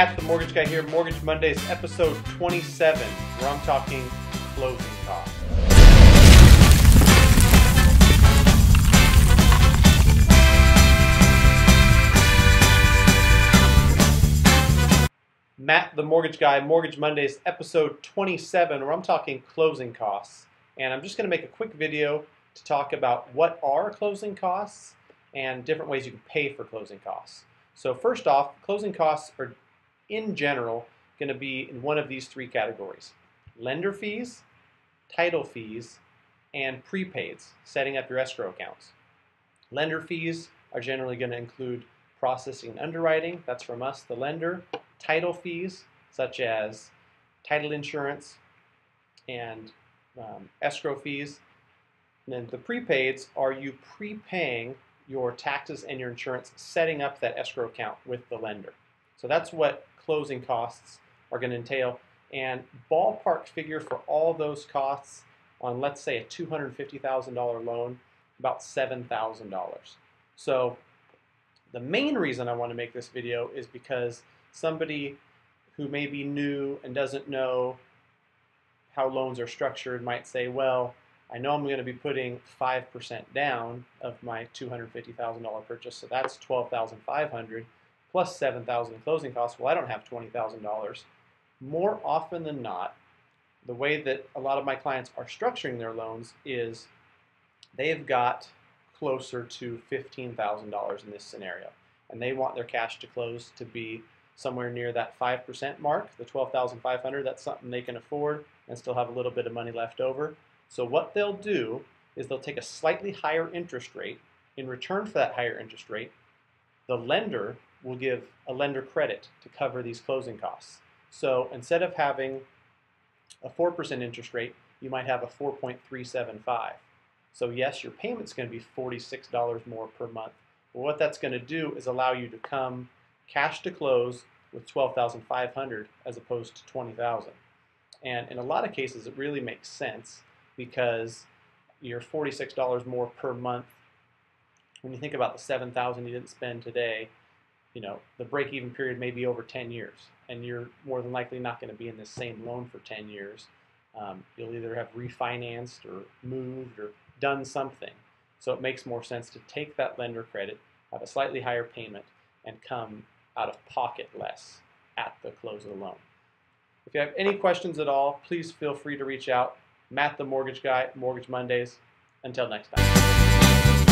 Matt, the Mortgage Guy here, Mortgage Mondays, episode 27, where I'm talking closing costs. Matt, the Mortgage Guy, Mortgage Mondays, episode 27, where I'm talking closing costs. And I'm just going to make a quick video to talk about what are closing costs and different ways you can pay for closing costs. So first off, closing costs are in general going to be in one of these three categories: lender fees, title fees, and prepaids, setting up your escrow accounts. Lender fees are generally going to include processing and underwriting. That's from us, the lender. Title fees, such as title insurance and escrow fees. And then the prepaids are you prepaying your taxes and your insurance, setting up that escrow account with the lender. So that's what closing costs are going to entail. And ballpark figure for all those costs on, let's say, a $250,000 loan, about $7,000. So the main reason I want to make this video is because somebody who may be new and doesn't know how loans are structured might say, well, I know I'm going to be putting 5% down of my $250,000 purchase, so that's $12,500 plus $7,000 in closing costs. Well, I don't have $20,000. More often than not, the way that a lot of my clients are structuring their loans is they've got closer to $15,000 in this scenario, and they want their cash to close to be somewhere near that 5% mark, the $12,500. That's something they can afford and still have a little bit of money left over. So what they'll do is they'll take a slightly higher interest rate. In return for that higher interest rate, the lender will give a lender credit to cover these closing costs. So instead of having a 4% interest rate, you might have a 4.375. So yes, your payment's going to be $46 more per month. But what that's going to do is allow you to come cash to close with $12,500 as opposed to $20,000. And in a lot of cases, it really makes sense because you're $46 more per month. When you think about the $7,000 you didn't spend today, you know, the break-even period may be over 10 years, and you're more than likely not going to be in this same loan for 10 years. You'll either have refinanced or moved or done something. So it makes more sense to take that lender credit, have a slightly higher payment, and come out of pocket less at the close of the loan. If you have any questions at all, please feel free to reach out. Matt the Mortgage Guy, Mortgage Mondays. Until next time.